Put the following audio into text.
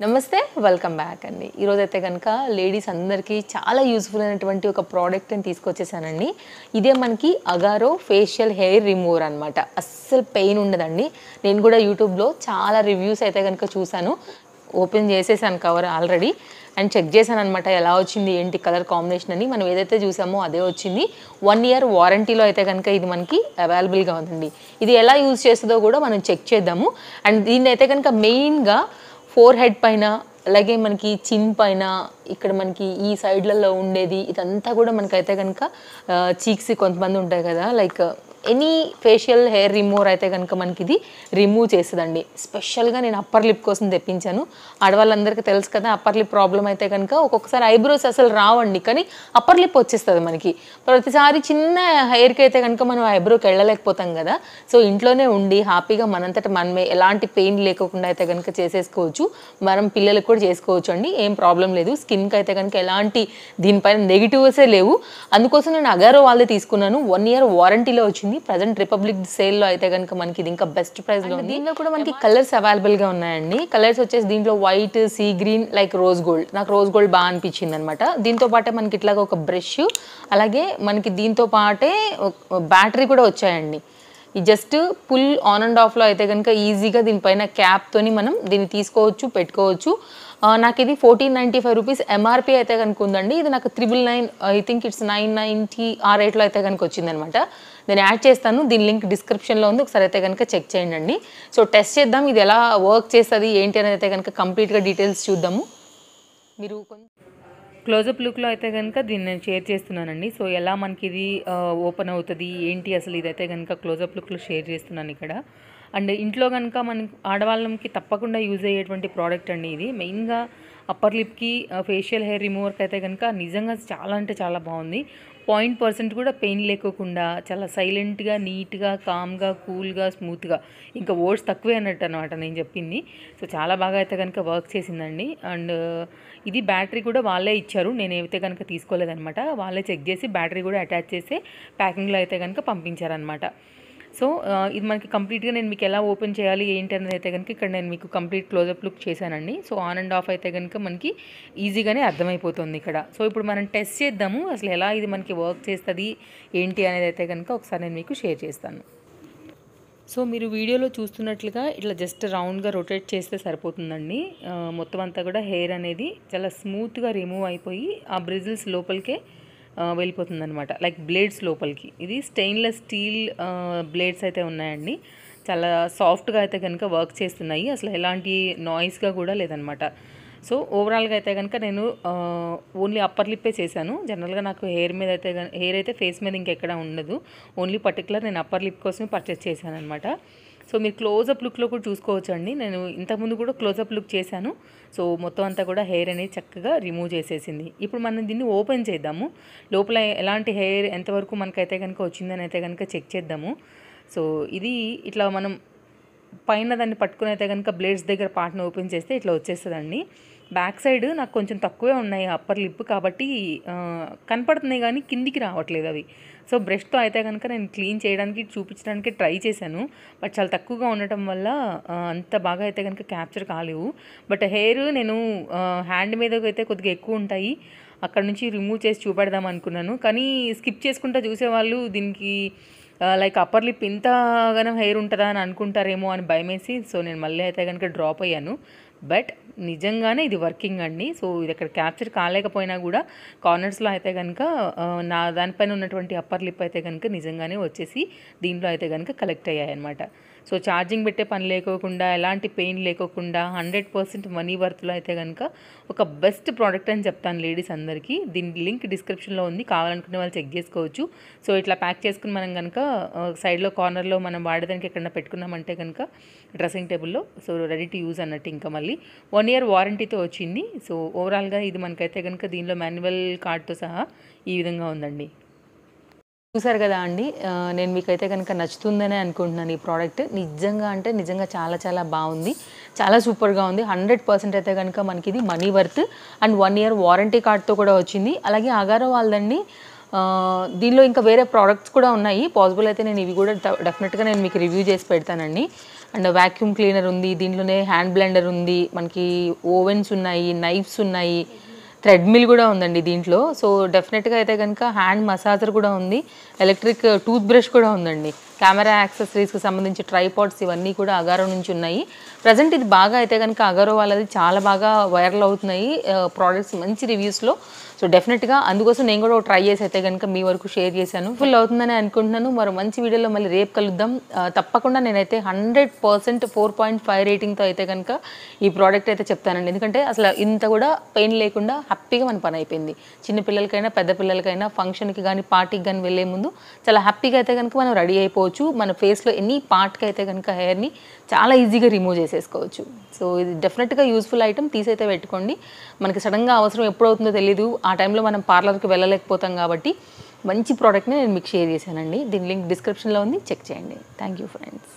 నమస్తే welcome back అండి. ఈరోజైతే కనుక లేడీస్ అందరికీ చాలా యూస్ఫుల్ అయినటువంటి ఒక ప్రోడక్ట్ని తీసుకొచ్చేసానండి. ఇదే మనకి అగారో ఫేషియల్ హెయిర్ రిమూవర్ అనమాట. అస్సలు పెయిన్ ఉండదండి. నేను కూడా యూట్యూబ్లో చాలా రివ్యూస్ అయితే కనుక చూశాను. ఓపెన్ చేసేసాను కవర్ ఆల్రెడీ అండ్ చెక్ చేశాను అనమాట, ఎలా వచ్చింది ఏంటి కలర్ కాంబినేషన్ అని. మనం ఏదైతే చూసామో అదే వచ్చింది. 1 year వారంటీలో అయితే కనుక ఇది మనకి అవైలబుల్గా ఉందండి. ఇది ఎలా యూజ్ చేస్తుందో కూడా మనం చెక్ చేద్దాము. అండ్ దీన్ని అయితే కనుక మెయిన్గా ఫోర్ హెడ్ పైన, అలాగే మనకి చిన్ పైన, ఇక్కడ మనకి ఈ సైడ్లలో ఉండేది ఇదంతా కూడా మనకైతే కనుక చీక్స్ కొంతమంది ఉంటాయి కదా, like any facial hair remover అయితే కనుక మనకి ఇది రిమూవ్ చేస్తుందండి. స్పెషల్గా నేను అప్పర్ లిప్ కోసం తెప్పించాను. ఆడవాళ్ళందరికీ తెలుసు కదా, అప్పర్ లిప్ ప్రాబ్లం అయితే కనుక ఒక్కొక్కసారి ఐబ్రోస్ అసలు రావండి, కానీ అప్పర్ లిప్ వచ్చేస్తుంది మనకి. ప్రతిసారి చిన్న హెయిర్కి అయితే కనుక మనం ఐబ్రోకి వెళ్ళలేకపోతాం కదా. సో ఇంట్లోనే ఉండి హ్యాపీగా మనంతట మనమే ఎలాంటి పెయిన్ లేకుండా అయితే కనుక చేసేసుకోవచ్చు. మనం పిల్లలకు కూడా చేసుకోవచ్చు అండి, ఏం ప్రాబ్లం లేదు. స్కిన్కి అయితే కనుక ఎలాంటి దీనిపైన నెగిటివ్సే లేవు. అందుకోసం నేను అగారో వాళ్ళది తీసుకున్నాను. 1 year వారంటీలో వచ్చింది. ప్రజెంట్ రిపబ్లిక్ సేల్లో అయితే కనుక మనకి ఇది ఇంకా బెస్ట్ ప్రైస్లో ఉంది. దీంట్లో కూడా మనకి కలర్స్ అవైలబుల్గా ఉన్నాయండి. కలర్స్ వచ్చేసి దీంట్లో white, sea green, like rose gold. నాకు రోజ్ గోల్డ్ బాగా అనిపించింది అనమాట. దీంతో పాటే మనకి ఇట్లాగా ఒక బ్రష్, అలాగే మనకి దీంతో పాటే బ్యాటరీ కూడా వచ్చాయండి. ఈ జస్ట్ పుల్ ఆన్ అండ్ ఆఫ్లో అయితే కనుక ఈజీగా దీనిపైన క్యాప్తోని మనం దీన్ని తీసుకోవచ్చు, పెట్టుకోవచ్చు. నాకు ఇది 1495 రూపీస్ ఎంఆర్పి అయితే కనుక ఉందండి. ఇది నాకు 999, ఐ థింక్ ఇట్స్ 990 ఆ రేట్లో అయితే కనుక వచ్చిందనమాట. నేను యాడ్ చేస్తాను, దీని లింక్ డిస్క్రిప్షన్లో ఉంది, ఒకసారి అయితే కనుక చెక్ చేయండి. సో టెస్ట్ చేద్దాం ఇది ఎలా వర్క్ చేస్తుంది ఏంటి అనేది అయితే కనుక కంప్లీట్గా డీటెయిల్స్ చూద్దాము. మీరు క్లోజప్ లుక్లో అయితే కనుక దీన్ని నేను షేర్ చేస్తున్నానండి. సో ఎలా మనకి ఇది ఓపెన్ అవుతుంది ఏంటి అసలు ఇదైతే కనుక క్లోజప్ లుక్లో షేర్ చేస్తున్నాను ఇక్కడ. అండ్ ఇంట్లో కనుక మనకి ఆడవాళ్ళకి తప్పకుండా యూజ్ అయ్యేటువంటి ప్రోడక్ట్ అండి ఇది. మెయిన్గా అప్పర్ లిప్కి ఫేషియల్ హెయిర్ రిమూవర్కి అయితే కనుక నిజంగా చాలా అంటే చాలా బాగుంది. 0% కూడా పెయిన్ లేకోకుండా చాలా సైలెంట్గా, నీట్గా, కామ్గా, కూల్గా, స్మూత్గా, ఇంకా వర్డ్స్ తక్కువే అన్నట్టు అనమాట నేను చెప్పింది. సో చాలా బాగా అయితే కనుక వర్క్ చేసిందండి. అండ్ ఇది బ్యాటరీ కూడా వాళ్ళే ఇచ్చారు, నేను ఏవైతే కనుక తీసుకోలేదనమాట. వాళ్ళే చెక్ చేసి బ్యాటరీ కూడా అటాచ్ చేసి ప్యాకింగ్లో అయితే కనుక పంపించారనమాట. సో ఇది మనకి కంప్లీట్గా నేను మీకు ఎలా ఓపెన్ చేయాలి ఏంటి అనేది అయితే కనుక ఇక్కడ నేను మీకు కంప్లీట్ క్లోజప్ లుక్ చేశానండి. సో ఆన్ అండ్ ఆఫ్ అయితే కనుక మనకి ఈజీగానే అర్థమైపోతుంది ఇక్కడ. సో ఇప్పుడు మనం టెస్ట్ చేద్దాము అసలు ఎలా ఇది మనకి వర్క్ చేస్తుంది ఏంటి అనేది అయితే కనుక ఒకసారి నేను మీకు షేర్ చేస్తాను. సో మీరు వీడియోలో చూస్తున్నట్లుగా ఇట్లా జస్ట్ రౌండ్గా రొటేట్ చేస్తే సరిపోతుందండి. మొత్తం అంతా కూడా హెయిర్ అనేది చాలా స్మూత్గా రిమూవ్ అయిపోయి ఆ బ్రిజిల్స్ లోపలికే వెళ్ళిపోతుంది అనమాట, లైక్ బ్లేడ్స్ లోపలికి. ఇది స్టెయిన్లెస్ స్టీల్ బ్లేడ్స్ అయితే ఉన్నాయండి. చాలా సాఫ్ట్గా అయితే కనుక వర్క్ చేస్తున్నాయి, అసలు ఎలాంటి నాయిస్గా కూడా లేదనమాట. సో ఓవరాల్గా అయితే కనుక నేను ఓన్లీ అప్పర్ లిప్పే చేశాను. జనరల్గా నాకు హెయిర్ మీద అయితే హెయిర్ అయితే ఫేస్ మీద ఇంకెక్కడ ఉండదు. ఓన్లీ పర్టికులర్ నేను అప్పర్ లిప్ కోసమే పర్చేస్ చేశాను అనమాట. సో మీరు క్లోజప్ లుక్లో కూడా చూసుకోవచ్చు అండి. నేను ఇంతకుముందు కూడా క్లోజప్ లుక్ చేశాను. సో మొత్తం అంతా కూడా హెయిర్ అనేది చక్కగా రిమూవ్ చేసేసింది. ఇప్పుడు మనం దీన్ని ఓపెన్ చేద్దాము. లోపల ఎలాంటి హెయిర్ ఎంతవరకు మనకైతే కనుక వచ్చిందని అయితే కనుక చెక్ చేద్దాము. సో ఇది ఇట్లా మనం పైన దాన్ని పట్టుకుని అయితే కనుక బ్లేడ్స్ దగ్గర పార్ట్ని ఓపెన్ చేస్తే ఇట్లా వచ్చేస్తుందండి. బ్యాక్ సైడ్ నాకు కొంచెం తక్కువే ఉన్నాయి అప్పర్ లిప్, కాబట్టి కనపడుతున్నాయి కానీ కిందికి రావట్లేదు అవి. సో బ్రష్తో అయితే కనుక నేను క్లీన్ చేయడానికి చూపించడానికి ట్రై చేశాను, బట్ చాలా తక్కువగా ఉండటం వల్ల అంత బాగా అయితే కనుక క్యాప్చర్ కాలేవు. బట్ హెయిర్ నేను హ్యాండ్ మీద అయితే కొద్దిగా ఎక్కువ ఉంటాయి, అక్కడ నుంచి రిమూవ్ చేసి చూపెడదాం అనుకున్నాను. కానీ స్కిప్ చేసుకుంటా చూసేవాళ్ళు దీనికి లైక్ అప్పర్ లిప్ ఇంతగానో హెయిర్ ఉంటుందా అని అనుకుంటారేమో అని భయమేసి సో నేను మళ్ళీ అయితే కనుక డ్రాప్ అయ్యాను. బట్ నిజంగానే ఇది వర్కింగ్ అండి. సో ఇది అక్కడ క్యాప్చర్ కాలేకపోయినా కూడా కార్నర్స్లో అయితే కనుక నా దానిపైన ఉన్నటువంటి అప్పర్ లిప్ అయితే కనుక నిజంగానే వచ్చేసి దీంట్లో అయితే కనుక కలెక్ట్ అయ్యాయి అనమాట. సో ఛార్జింగ్ పెట్టే పని లేకోకుండా, ఎలాంటి పెయిన్ లేకోకుండా 100% మనీ వర్త్లో అయితే కనుక ఒక బెస్ట్ ప్రోడక్ట్ అని చెప్తాను లేడీస్ అందరికీ. దీని లింక్ డిస్క్రిప్షన్లో ఉంది, కావాలనుకునే వాళ్ళు చెక్ చేసుకోవచ్చు. సో ఇట్లా ప్యాక్ చేసుకుని మనం కనుక సైడ్లో కార్నర్లో మనం వాడేదానికి ఎక్కడన్నా పెట్టుకున్నామంటే కనుక డ్రెస్సింగ్ టేబుల్లో సో రెడీ టు యూజ్ అన్నట్టు. ఇంకా మళ్ళీ 1 year వారంటీతో వచ్చింది. సో ఓవరాల్గా ఇది మనకైతే కనుక దీనిలో మాన్యువల్ కార్డ్తో సహా ఈ విధంగా ఉందండి. చూసారు కదా అండి, నేను మీకైతే కనుక నచ్చుతుందనే అనుకుంటున్నాను. ఈ ప్రోడక్ట్ నిజంగా అంటే నిజంగా చాలా చాలా బాగుంది, చాలా సూపర్గా ఉంది. 100% అయితే కనుక మనకి ఇది money worth. And 1 year warranty కార్డ్తో కూడా వచ్చింది. అలాగే అగారో వాళ్ళదండి దీనిలో ఇంకా వేరే ప్రోడక్ట్స్ కూడా ఉన్నాయి. పాసిబుల్ అయితే నేను ఇవి కూడా డెఫినెట్గా నేను మీకు రివ్యూ చేసి పెడతానండి. అండ్ వాక్యూమ్ క్లీనర్ ఉంది, దీంట్లోనే హ్యాండ్ బ్లెండర్ ఉంది, మనకి ఓవెన్స్ ఉన్నాయి, నైఫ్స్ ఉన్నాయి, థ్రెడ్మిల్ కూడా ఉందండి దీంట్లో. సో డెఫినెట్గా అయితే కనుక హ్యాండ్ మసాజర్ కూడా ఉంది, ఎలక్ట్రిక్ టూత్ బ్రష్ కూడా ఉందండి. కెమెరా యాక్సెసరీస్కి సంబంధించి ట్రైపాడ్స్ ఇవన్నీ కూడా అగారో నుంచి ఉన్నాయి. ప్రజెంట్ ఇది బాగా అయితే కనుక అగారో వాళ్ళది చాలా బాగా వైరల్ అవుతున్నాయి ప్రోడక్ట్స్ మంచి రివ్యూస్లో. సో డెఫినెట్గా అందుకోసం నేను కూడా ట్రై చేసి అయితే కనుక మీ వరకు షేర్ చేశాను. ఫుల్ అవుతుందని అనుకుంటున్నాను. మరో మంచి వీడియోలో మళ్ళీ రేపు కలుద్దాం. తప్పకుండా నేనైతే 100% 4.5 రేటింగ్తో అయితే కనుక ఈ ప్రోడక్ట్ అయితే చెప్తానండి. ఎందుకంటే అసలు ఇంత కూడా పెయిన్ లేకుండా హ్యాపీగా మన పని అయిపోయింది. చిన్న పిల్లలకైనా పెద్ద పిల్లలకైనా ఫంక్షన్కి కానీ పార్టీకి కానీ వెళ్ళే ముందు చాలా హ్యాపీగా అయితే కనుక మనం రెడీ అయిపోవచ్చు. మన ఫేస్లో ఎనీ పార్ట్కి అయితే కనుక హెయిర్ని చాలా ఈజీగా రిమూవ్ చేసేసుకోవచ్చు. సో ఇది డెఫినెట్గా యూస్ఫుల్ ఐటమ్, తీసైతే పెట్టుకోండి. మనకి సడన్గా అవసరం ఎప్పుడవుతుందో తెలియదు, ఆ టైంలో మనం పార్లర్కి వెళ్ళలేకపోతాం కాబట్టి మంచి ప్రోడక్ట్ని నేను మీకు షేర్ చేశానండి. దీని లింక్ డిస్క్రిప్షన్లో ఉంది, చెక్ చేయండి. Thank you friends.